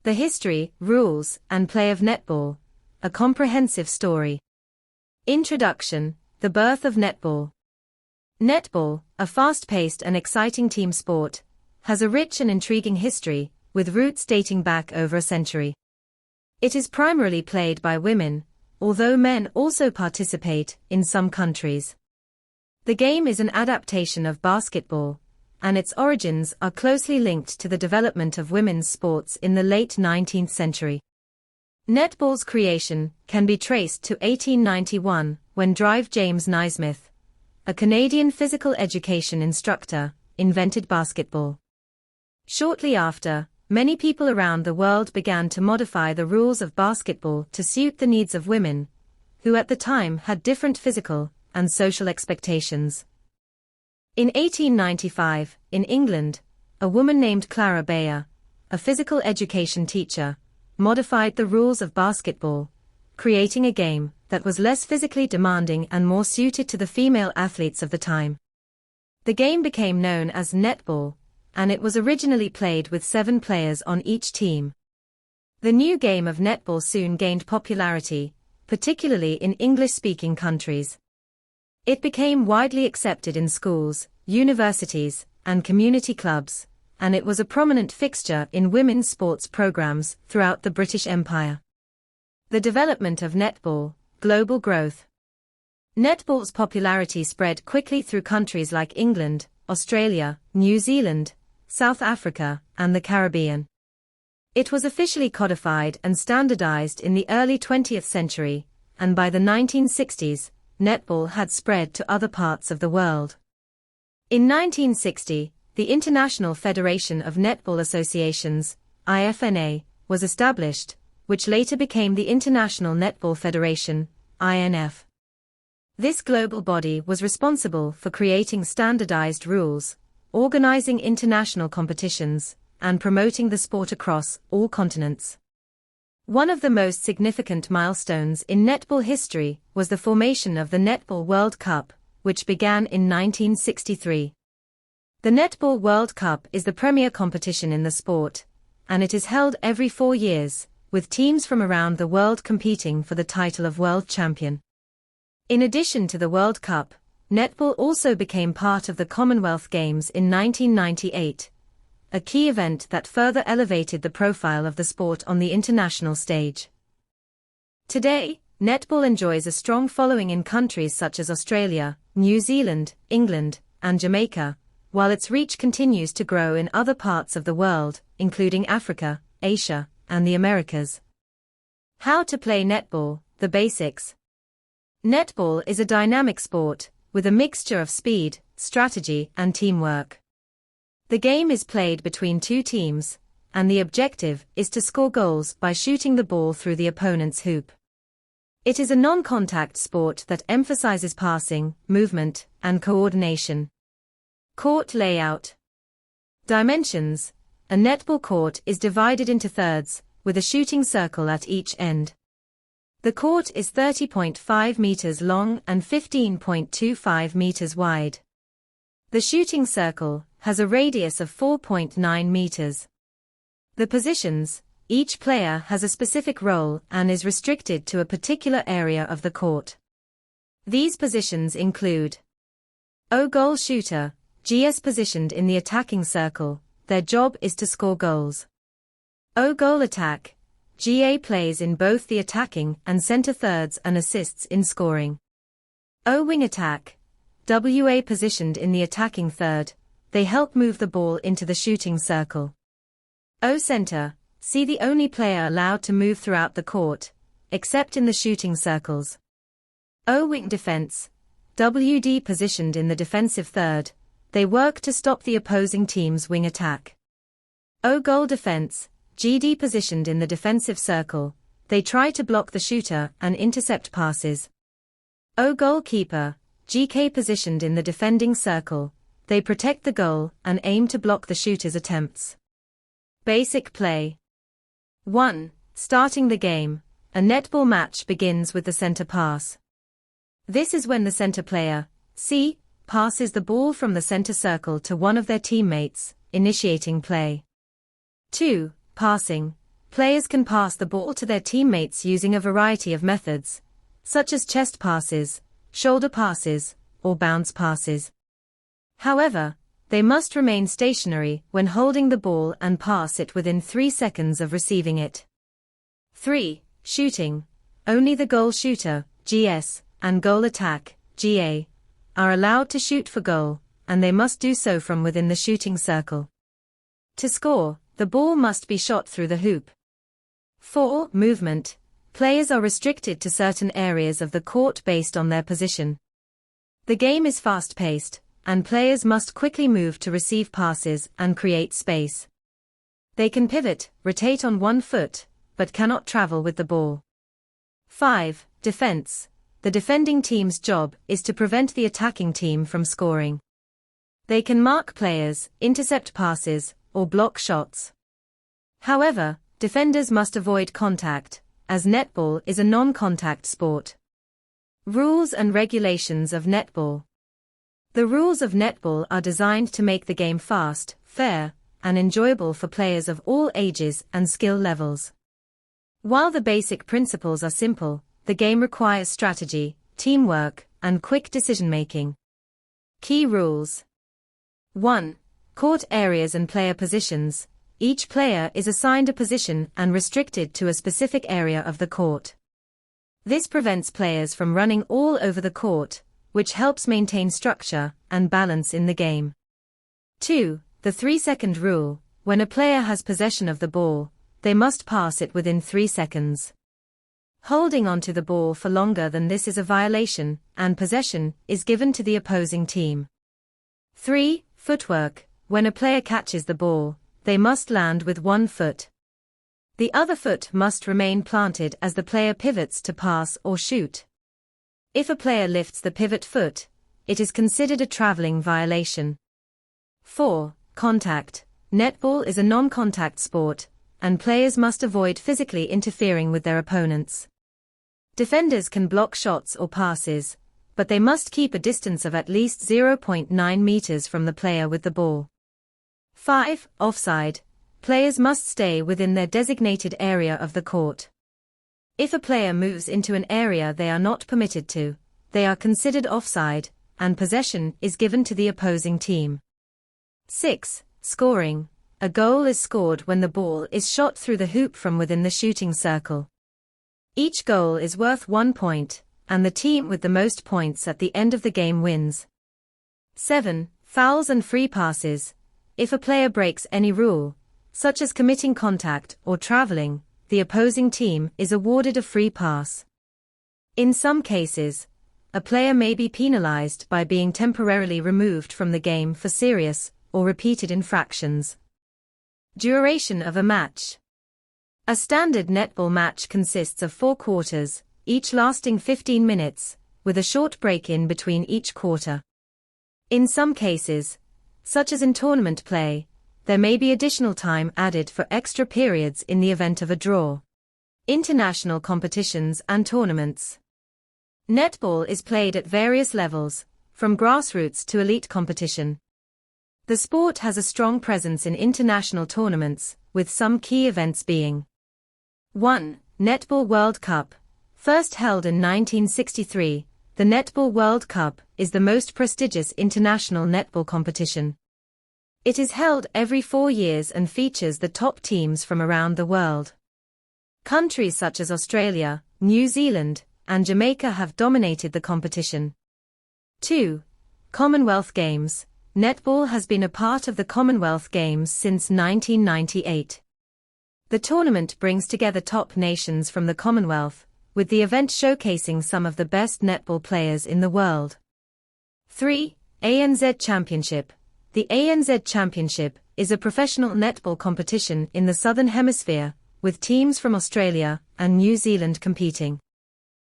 The history, rules, and play of netball. A comprehensive story. Introduction, the birth of netball. Netball, a fast-paced and exciting team sport, has a rich and intriguing history, with roots dating back over a century. It is primarily played by women, although men also participate in some countries. The game is an adaptation of basketball, and its origins are closely linked to the development of women's sports in the late 19th century. Netball's creation can be traced to 1891, when James Naismith, a Canadian physical education instructor, invented basketball. Shortly after, many people around the world began to modify the rules of basketball to suit the needs of women, who at the time had different physical and social expectations. In 1895, in England, a woman named Clara Bayer, a physical education teacher, modified the rules of basketball, creating a game that was less physically demanding and more suited to the female athletes of the time. The game became known as netball, and it was originally played with 7 players on each team. The new game of netball soon gained popularity, particularly in English-speaking countries. It became widely accepted in schools, universities, and community clubs, and it was a prominent fixture in women's sports programs throughout the British Empire. The development of netball, global growth. Netball's popularity spread quickly through countries like England, Australia, New Zealand, South Africa, and the Caribbean. It was officially codified and standardized in the early 20th century, and by the 1960s, netball had spread to other parts of the world. In 1960, the International Federation of Netball Associations, IFNA, was established, which later became the International Netball Federation, INF. This global body was responsible for creating standardized rules, organizing international competitions, and promoting the sport across all continents. One of the most significant milestones in netball history was the formation of the Netball World Cup, which began in 1963. The Netball World Cup is the premier competition in the sport, and it is held every 4 years, with teams from around the world competing for the title of world champion. In addition to the World Cup, netball also became part of the Commonwealth Games in 1998. A key event that further elevated the profile of the sport on the international stage. Today, netball enjoys a strong following in countries such as Australia, New Zealand, England, and Jamaica, while its reach continues to grow in other parts of the world, including Africa, Asia, and the Americas. How to play netball, the basics. Netball is a dynamic sport, with a mixture of speed, strategy, and teamwork. The game is played between 2 teams, and the objective is to score goals by shooting the ball through the opponent's hoop. It is a non-contact sport that emphasizes passing, movement, and coordination. Court layout. Dimensions. A netball court is divided into thirds, with a shooting circle at each end. The court is 30.5 meters long and 15.25 meters wide. The shooting circle has a radius of 4.9 meters. The positions. Each player has a specific role and is restricted to a particular area of the court. These positions include O goal shooter, GS positioned in the attacking circle, their job is to score goals. O goal attack, GA plays in both the attacking and center thirds and assists in scoring. O wing attack, WA positioned in the attacking third, they help move the ball into the shooting circle. O center, C the only player allowed to move throughout the court, except in the shooting circles. O wing defense, WD positioned in the defensive third, they work to stop the opposing team's wing attack. O goal defense, GD positioned in the defensive circle, they try to block the shooter and intercept passes. O goalkeeper, GK positioned in the defending circle, they protect the goal and aim to block the shooter's attempts. Basic play. 1. Starting the game. A netball match begins with the center pass. This is when the center player, C, passes the ball from the center circle to one of their teammates, initiating play. 2. Passing. Players can pass the ball to their teammates using a variety of methods, such as chest passes, shoulder passes, or bounce passes. However, they must remain stationary when holding the ball and pass it within 3 seconds of receiving it. 3. Shooting. Only the goal shooter, GS, and goal attack, GA, are allowed to shoot for goal, and they must do so from within the shooting circle. To score, the ball must be shot through the hoop. 4. Movement. Players are restricted to certain areas of the court based on their position. The game is fast-paced, and players must quickly move to receive passes and create space. They can pivot, rotate on one foot, but cannot travel with the ball. 5. Defense. The defending team's job is to prevent the attacking team from scoring. They can mark players, intercept passes, or block shots. However, defenders must avoid contact, as netball is a non-contact sport. Rules and regulations of netball. The rules of netball are designed to make the game fast, fair, and enjoyable for players of all ages and skill levels. While the basic principles are simple, the game requires strategy, teamwork, and quick decision-making. Key rules. 1. Court areas and player positions. Each player is assigned a position and restricted to a specific area of the court. This prevents players from running all over the court, which helps maintain structure and balance in the game. 2. The 3-second rule. When a player has possession of the ball, they must pass it within 3 seconds. Holding onto the ball for longer than this is a violation, and possession is given to the opposing team. 3. Footwork. When a player catches the ball, they must land with one foot. The other foot must remain planted as the player pivots to pass or shoot. If a player lifts the pivot foot, it is considered a traveling violation. 4. Contact. Netball is a non-contact sport, and players must avoid physically interfering with their opponents. Defenders can block shots or passes, but they must keep a distance of at least 0.9 meters from the player with the ball. 5. Offside. Players must stay within their designated area of the court. If a player moves into an area they are not permitted to, they are considered offside, and possession is given to the opposing team. 6. Scoring. A goal is scored when the ball is shot through the hoop from within the shooting circle. Each goal is worth 1 point, and the team with the most points at the end of the game wins. 7. Fouls and free passes. If a player breaks any rule, such as committing contact or traveling, the opposing team is awarded a free pass. In some cases, a player may be penalized by being temporarily removed from the game for serious or repeated infractions. Duration of a match. A standard netball match consists of 4 quarters, each lasting 15 minutes, with a short break in between each quarter. In some cases, such as in tournament play, there may be additional time added for extra periods in the event of a draw. International competitions and tournaments. Netball is played at various levels, from grassroots to elite competition. The sport has a strong presence in international tournaments, with some key events being 1. Netball World Cup. First held in 1963, the Netball World Cup is the most prestigious international netball competition. It is held every 4 years and features the top teams from around the world. Countries such as Australia, New Zealand, and Jamaica have dominated the competition. 2. Commonwealth Games. Netball has been a part of the Commonwealth Games since 1998. The tournament brings together top nations from the Commonwealth, with the event showcasing some of the best netball players in the world. 3. ANZ Championship. The ANZ Championship is a professional netball competition in the Southern Hemisphere, with teams from Australia and New Zealand competing.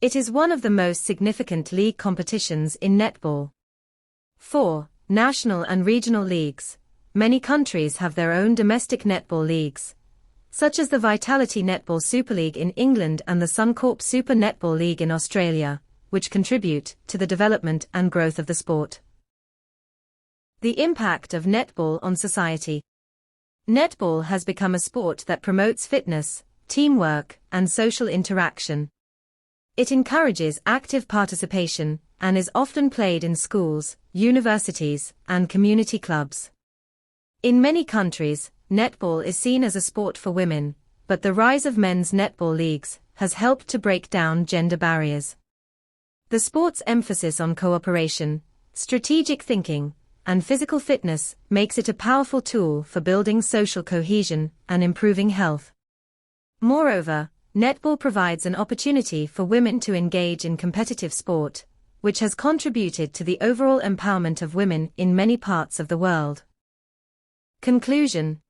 It is one of the most significant league competitions in netball. 4. National and regional leagues. Many countries have their own domestic netball leagues, such as the Vitality Netball Super League in England and the Suncorp Super Netball League in Australia, which contribute to the development and growth of the sport. The impact of netball on society. Netball has become a sport that promotes fitness, teamwork, and social interaction. It encourages active participation and is often played in schools, universities, and community clubs. In many countries, netball is seen as a sport for women, but the rise of men's netball leagues has helped to break down gender barriers. The sport's emphasis on cooperation, strategic thinking, and physical fitness makes it a powerful tool for building social cohesion and improving health. Moreover, netball provides an opportunity for women to engage in competitive sport, which has contributed to the overall empowerment of women in many parts of the world. Conclusion: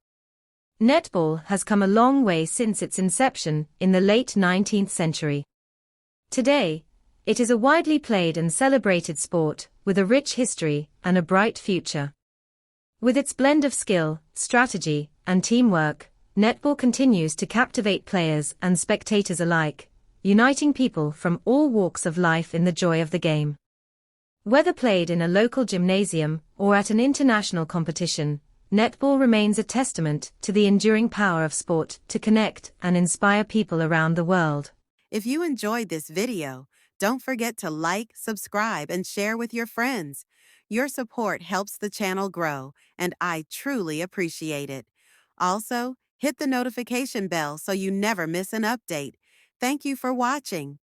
netball has come a long way since its inception in the late 19th century. Today, it is a widely played and celebrated sport, with a rich history and a bright future. With its blend of skill, strategy, and teamwork, netball continues to captivate players and spectators alike, uniting people from all walks of life in the joy of the game. Whether played in a local gymnasium or at an international competition, netball remains a testament to the enduring power of sport to connect and inspire people around the world. If you enjoyed this video, don't forget to like, subscribe, and share with your friends. Your support helps the channel grow, and I truly appreciate it. Also, hit the notification bell so you never miss an update. Thank you for watching.